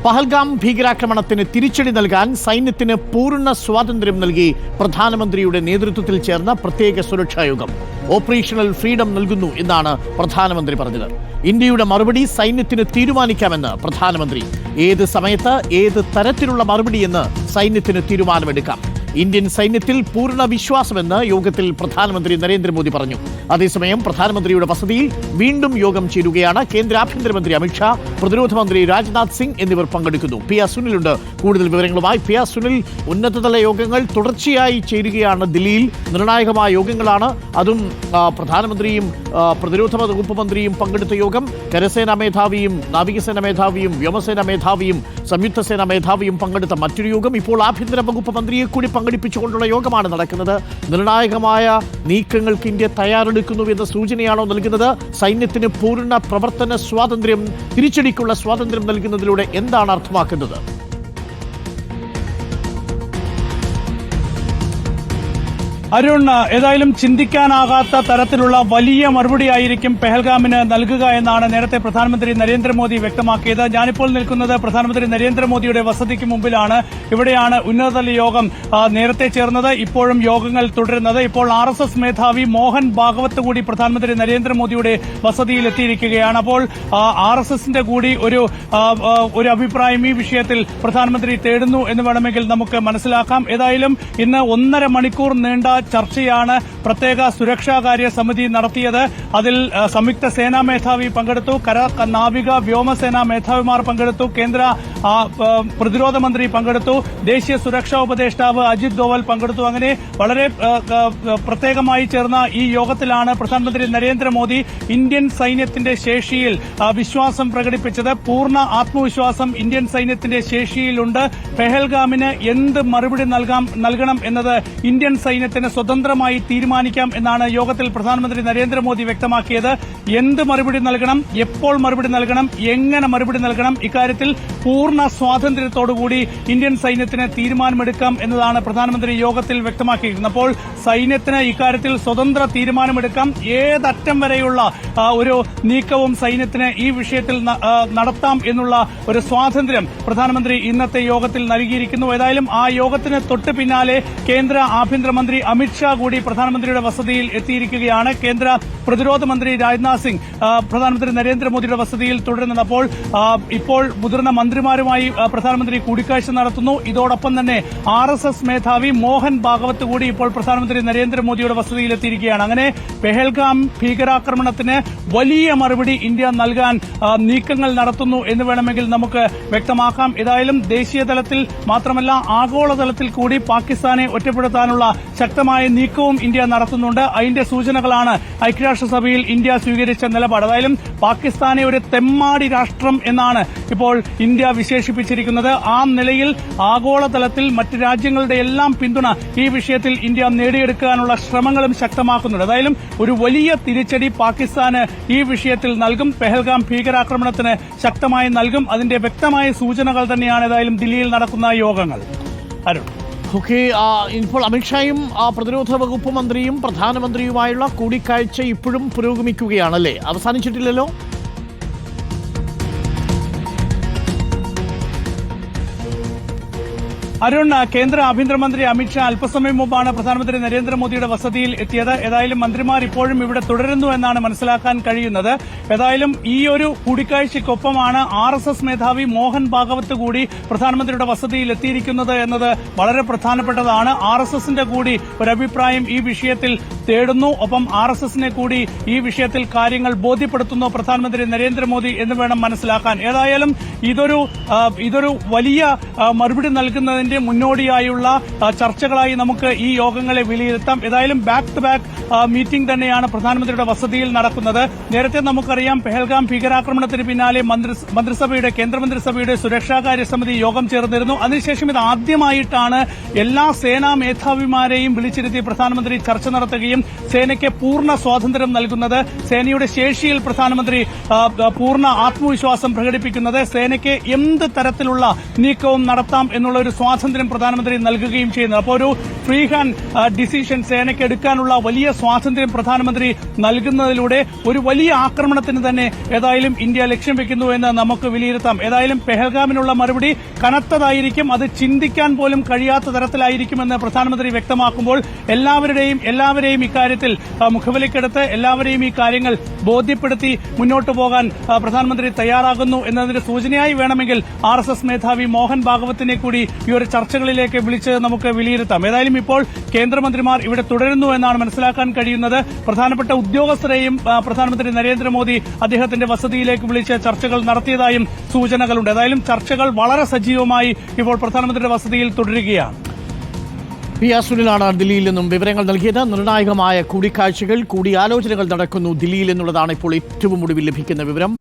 പഹൽഗാം ഭീകരാക്രമണത്തിന് തിരിച്ചടി നൽകാൻ സൈന്യത്തിന് പൂർണ്ണ സ്വാതന്ത്ര്യം നൽകി പ്രധാനമന്ത്രിയുടെ നേതൃത്വത്തിൽ ചേർന്ന പ്രത്യേക സുരക്ഷാ യോഗം. ഓപ്പറേഷണൽ ഫ്രീഡം നൽകുന്നു എന്നാണ് പ്രധാനമന്ത്രി പറഞ്ഞത്. ഇന്ത്യയുടെ മറുപടി സൈന്യത്തിന് തീരുമാനിക്കാമെന്ന് പ്രധാനമന്ത്രി. ഏത് സമയത്ത് ഏത് തരത്തിലുള്ള മറുപടിയെന്ന് സൈന്യത്തിന് തീരുമാനമെടുക്കാം. ഇന്ത്യൻ സൈന്യത്തിൽ പൂർണ്ണ വിശ്വാസമെന്ന് യോഗത്തിൽ പ്രധാനമന്ത്രി നരേന്ദ്രമോദി പറഞ്ഞു. അതേസമയം പ്രധാനമന്ത്രിയുടെ വസതിയിൽ വീണ്ടും യോഗം ചേരുകയാണ്. കേന്ദ്ര ആഭ്യന്തരമന്ത്രി അമിത്ഷാ, പ്രതിരോധ മന്ത്രി രാജ്നാഥ് സിംഗ് എന്നിവർ പങ്കെടുക്കുന്നു. പി ആർ സുനിലുണ്ട് കൂടുതൽ വിവരങ്ങളുമായി. പി ആർ സുനിൽ, ഉന്നതതല യോഗങ്ങൾ തുടർച്ചയായി ചേരുകയാണ് ദില്ലിയിൽ. നിർണായകമായ യോഗങ്ങളാണ്. അതും പ്രധാനമന്ത്രിയും പ്രതിരോധ വകുപ്പ് മന്ത്രിയും പങ്കെടുത്ത യോഗം. കരസേനാ മേധാവിയും നാവികസേന മേധാവിയും വ്യോമസേന മേധാവിയും സംയുക്ത സേനാ മേധാവിയും പങ്കെടുത്ത മറ്റൊരു യോഗം. ഇപ്പോൾ ആഭ്യന്തര വകുപ്പ് മന്ത്രിയെ കൂടി പങ്കെടുപ്പിച്ചുകൊണ്ടുള്ള യോഗമാണ് നടക്കുന്നത്. നിർണായകമായ നീക്കങ്ങൾക്ക് ഇന്ത്യ തയ്യാറെടുക്കുന്നുവെന്ന സൂചനയാണോ നൽകുന്നത്? സൈന്യത്തിന് പൂർണ്ണ പ്രവർത്തന സ്വാതന്ത്ര്യം, തിരിച്ചടിക്കുള്ള സ്വാതന്ത്ര്യം നൽകുന്നതിലൂടെ എന്താണ് അർത്ഥമാക്കുന്നത്? അരുൺ, ഏതായാലും ചിന്തിക്കാനാകാത്ത തരത്തിലുള്ള വലിയ മറുപടിയായിരിക്കും പെഹൽഗാമിന് നൽകുക എന്നാണ് നേരത്തെ പ്രധാനമന്ത്രി നരേന്ദ്രമോദി വ്യക്തമാക്കിയത്. ഞാനിപ്പോൾ നിൽക്കുന്നത് പ്രധാനമന്ത്രി നരേന്ദ്രമോദിയുടെ വസതിക്ക് മുമ്പിലാണ്. ഇവിടെയാണ് ഉന്നതതല യോഗം നേരത്തെ ചേർന്നത്. ഇപ്പോഴും യോഗങ്ങൾ തുടരുന്നത്. ഇപ്പോൾ RSS മേധാവി മോഹൻ ഭാഗവത് കൂടി പ്രധാനമന്ത്രി നരേന്ദ്രമോദിയുടെ വസതിയിൽ എത്തിയിരിക്കുകയാണ്. അപ്പോൾ RSSന്റെ കൂടി ഒരു അഭിപ്രായം ഈ വിഷയത്തിൽ പ്രധാനമന്ത്രി തേടുന്നു എന്ന് വേണമെങ്കിൽ നമുക്ക് മനസ്സിലാക്കാം. ഏതായാലും ഇന്ന് 1.5 മണിക്കൂർ നീണ്ട ചർച്ചയാണ് പ്രത്യേക സുരക്ഷാകാര്യ സമിതി നടത്തിയത്. അതിൽ സംയുക്ത സേനാ മേധാവി പങ്കെടുത്തു, നാവിക വ്യോമസേനാ മേധാവിമാർ പങ്കെടുത്തു, കേന്ദ്ര പ്രതിരോധ മന്ത്രി പങ്കെടുത്തു, ദേശീയ സുരക്ഷാ ഉപദേഷ്ടാവ് അജിത് ഡോവൽ പങ്കെടുത്തു. അങ്ങനെ വളരെ പ്രത്യേകമായി ചേർന്ന ഈ യോഗത്തിലാണ് പ്രധാനമന്ത്രി നരേന്ദ്രമോദി ഇന്ത്യൻ സൈന്യത്തിന്റെ ശേഷിയിൽ വിശ്വാസം പ്രകടിപ്പിച്ചത്. പൂർണ്ണ ആത്മവിശ്വാസം ഇന്ത്യൻ സൈന്യത്തിന്റെ ശേഷിയിലുണ്ട്. പെഹൽഗാമിന് എന്ത് മറുപടി നൽകണം എന്നത് ഇന്ത്യൻ സൈന്യത്തിന് സ്വതന്ത്രമായി തീരുമാനിക്കാം എന്നാണ് യോഗത്തിൽ പ്രധാനമന്ത്രി നരേന്ദ്രമോദി വ്യക്തമാക്കിയത്. എന്ത് മറുപടി നൽകണം, എപ്പോൾ മറുപടി നൽകണം, എങ്ങനെ മറുപടി നൽകണം, ഇക്കാര്യത്തിൽ പൂർണ്ണ സ്വാതന്ത്ര്യത്തോടുകൂടി ഇന്ത്യൻ സൈന്യത്തിന് തീരുമാനമെടുക്കാം എന്നതാണ് പ്രധാനമന്ത്രി യോഗത്തിൽ വ്യക്തമാക്കിയിരിക്കുന്നത്. അപ്പോൾ സൈന്യത്തിന് ഇക്കാര്യത്തിൽ സ്വതന്ത്ര തീരുമാനമെടുക്കാം. ഏതറ്റം വരെയുള്ള ഒരു നീക്കവും സൈന്യത്തിന് ഈ വിഷയത്തിൽ നടത്താം എന്നുള്ള ഒരു സ്വാതന്ത്ര്യം പ്രധാനമന്ത്രി ഇന്നത്തെ യോഗത്തിൽ നൽകിയിരിക്കുന്നു. ഏതായാലും ആ യോഗത്തിന് തൊട്ട് പിന്നാലെ കേന്ദ്ര ആഭ്യന്തരമന്ത്രി അമിത്ഷാ കൂടി പ്രധാനമന്ത്രിയുടെ വസതിയിൽ എത്തിയിരിക്കുകയാണ്. കേന്ദ്ര പ്രതിരോധ മന്ത്രി രാജ്നാഥ് സിംഗ് പ്രധാനമന്ത്രി നരേന്ദ്രമോദിയുടെ വസതിയിൽ തുടരുന്നത്. അപ്പോൾ ഇപ്പോൾ മുതിർന്ന മന്ത്രിമാരുമായി പ്രധാനമന്ത്രി കൂടിക്കാഴ്ച നടത്തുന്നു. ഇതോടൊപ്പം തന്നെ RSS മേധാവി മോഹൻ ഭാഗവത് കൂടി ഇപ്പോൾ പ്രധാനമന്ത്രി നരേന്ദ്രമോദിയുടെ വസതിയിൽ എത്തിയിരിക്കുകയാണ്. അങ്ങനെ പെഹൽഗാം ഭീകരാക്രമണത്തിന് വലിയ മറുപടി ഇന്ത്യ നൽകാൻ നീക്കങ്ങൾ നടത്തുന്നു എന്ന് വേണമെങ്കിൽ നമുക്ക് വ്യക്തമാക്കാം. ഏതായാലും ദേശീയ തലത്തിൽ മാത്രമല്ല ആഗോളതലത്തിൽ കൂടി പാകിസ്ഥാനെ ഒറ്റപ്പെടുത്താനുള്ള ശക്തമായ നീക്കവും ഇന്ത്യ നടത്തുന്നുണ്ട്. അതിന്റെ സൂചനകളാണ് ഐക്യരാഷ്ട്രസഭയിൽ ഇന്ത്യ സ്വീകരിച്ച നിലപാട്. അതായാലും പാകിസ്ഥാനെ ഒരു തെമ്മാടി രാഷ്ട്രം എന്നാണ് ഇപ്പോൾ ഇന്ത്യ വിശേഷിപ്പിച്ചിരിക്കുന്നത്. ആ നിലയിൽ ആഗോളതലത്തിൽ മറ്റ് രാജ്യങ്ങളുടെ എല്ലാം പിന്തുണ ഈ വിഷയത്തിൽ ഇന്ത്യ നേടിയെടുക്കാനുള്ള ശ്രമങ്ങളും ശക്തമാക്കുന്നുണ്ട്. ഏതായാലും ഒരു വലിയ തിരിച്ചടി പാകിസ്ഥാന് ഈ വിഷയത്തിൽ നൽകും. പെഹൽഗാം ഭീകരാക്രമണത്തിന് ശക്തമായി നൽകും. അതിന്റെ വ്യക്തമായ സൂചനകൾ തന്നെയാണ് ഏതായാലും ദില്ലിയിൽ നടക്കുന്ന യോഗങ്ങൾ. അരുൺ, ഇപ്പോൾ അമിത്ഷായും പ്രതിരോധ വകുപ്പ് മന്ത്രിയും പ്രധാനമന്ത്രിയുമായുള്ള കൂടിക്കാഴ്ച ഇപ്പോഴും പുരോഗമിക്കുകയാണല്ലേ? അവസാനിച്ചിട്ടില്ലല്ലോ? അരുൺ, കേന്ദ്ര ആഭ്യന്തരമന്ത്രി അമിത്ഷാ അല്പസമയം മുമ്പാണ് പ്രധാനമന്ത്രി നരേന്ദ്രമോദിയുടെ വസതിയിൽ എത്തിയത്. ഏതായാലും മന്ത്രിമാർ ഇപ്പോഴും ഇവിടെ തുടരുന്നു എന്നാണ് മനസ്സിലാക്കാൻ കഴിയുന്നത്. ഏതായാലും ഈ ഒരു കൂടിക്കാഴ്ചയ്ക്കൊപ്പമാണ് RSS മേധാവി മോഹൻ ഭാഗവത് കൂടി പ്രധാനമന്ത്രിയുടെ വസതിയിൽ എത്തിയിരിക്കുന്നത് എന്നത് വളരെ പ്രധാനപ്പെട്ടതാണ്. RSSന്റെ കൂടി ഒരു അഭിപ്രായം ഈ വിഷയത്തിൽ തേടുന്നു. ഒപ്പം RSSനെ കൂടി ഈ വിഷയത്തിൽ കാര്യങ്ങൾ ബോധ്യപ്പെടുത്തുന്നു പ്രധാനമന്ത്രി നരേന്ദ്രമോദി എന്ന് വേണം മനസ്സിലാക്കാൻ. ഏതായാലും ഇതൊരു വലിയ മറുപടി നൽകുന്നതിന് മുന്നോടിയായുള്ള ചർച്ചകളായി നമുക്ക് ഈ യോഗങ്ങളെ വിലയിരുത്താം. ഏതായാലും ബാക്ക് ടു ബാക്ക് മീറ്റിംഗ് തന്നെയാണ് പ്രധാനമന്ത്രിയുടെ വസതിയിൽ നടക്കുന്നത്. നേരത്തെ നമുക്കറിയാം പെഹൽഗാം ഭീകരാക്രമണത്തിന് പിന്നാലെ കേന്ദ്രമന്ത്രിസഭയുടെ സുരക്ഷാകാര്യ സമിതി യോഗം ചേർന്നിരുന്നു. അതിനുശേഷം ഇത് ആദ്യമായിട്ടാണ് എല്ലാ സേനാ മേധാവിമാരെയും വിളിച്ചിരുത്തി പ്രധാനമന്ത്രി ചർച്ച നടത്തുകയും സേനയ്ക്ക് പൂർണ്ണ സ്വാതന്ത്ര്യം നൽകുന്നത്, സേനയുടെ ശേഷിയിൽ പ്രധാനമന്ത്രി പൂർണ്ണ ആത്മവിശ്വാസം പ്രകടിപ്പിക്കുന്നത്, സേനയ്ക്ക് എന്ത് തരത്തിലുള്ള നീക്കവും നടത്താം എന്നുള്ള ഒരു സ്വാതന്ത്ര്യം പ്രധാനമന്ത്രി നൽകുകയും ചെയ്യുന്നത്. അപ്പോൾ ഒരു ഫ്രീ ഹാൻഡ് ഡിസിഷൻ സേനയ്ക്ക് എടുക്കാനുള്ള വലിയ സ്വാതന്ത്ര്യം പ്രധാനമന്ത്രി നൽകുന്നതിലൂടെ ഒരു വലിയ ആക്രമണത്തിന് തന്നെ ഏതായാലും ഇന്ത്യ ലക്ഷ്യം വെക്കുന്നു എന്ന് നമുക്ക് വിലയിരുത്താം. ഏതായാലും പെഹൽഗാമിനുള്ള മറുപടി കനത്തതായിരിക്കും, അത് ചിന്തിക്കാൻ പോലും കഴിയാത്ത തരത്തിലായിരിക്കുമെന്ന് പ്രധാനമന്ത്രി വ്യക്തമാക്കുമ്പോൾ എല്ലാവരെയും ഇക്കാര്യത്തിൽ മുഖവിലക്കെടുത്ത് എല്ലാവരെയും ഈ കാര്യങ്ങൾ ബോധ്യപ്പെടുത്തി മുന്നോട്ട് പോകാൻ പ്രധാനമന്ത്രി തയ്യാറാകുന്നു എന്നതിന്റെ സൂചനയായി വേണമെങ്കിൽ RSS മേധാവി മോഹൻ ഭാഗവത്തിനെ കൂടി ഈ ഒരു ചർച്ചകളിലേക്ക് വിളിച്ച് നമുക്ക് വിലയിരുത്താം. ഏതായാലും ഇപ്പോൾ കേന്ദ്രമന്ത്രിമാർ ഇവിടെ തുടരുന്നു എന്നാണ് മനസ്സിലാക്കാൻ കഴിയുന്നത്. പ്രധാനപ്പെട്ട ഉദ്യോഗസ്ഥരെയും പ്രധാനമന്ത്രി നരേന്ദ്രമോദി അദ്ദേഹത്തിന്റെ വസതിയിലേക്ക് വിളിച്ച് ചർച്ചകൾ നടത്തിയതായും സൂചനകളുണ്ട്. ഏതായാലും ചർച്ചകൾ വളരെ സജീവമായി ഇപ്പോൾ പ്രധാനമന്ത്രിയുടെ വസതിയിൽ തുടരുകയാണ്. പി ആർ സുനിലാണ് ദില്ലിയിൽ നിന്നും വിവരങ്ങൾ നൽകിയത്. നിർണായകമായ കൂടിക്കാഴ്ചകൾ, കൂടിയാലോചനകൾ നടക്കുന്നു ദില്ലിയിൽ എന്നുള്ളതാണ് ഇപ്പോൾ ഏറ്റവും ഒടുവിൽ ലഭിക്കുന്ന വിവരം.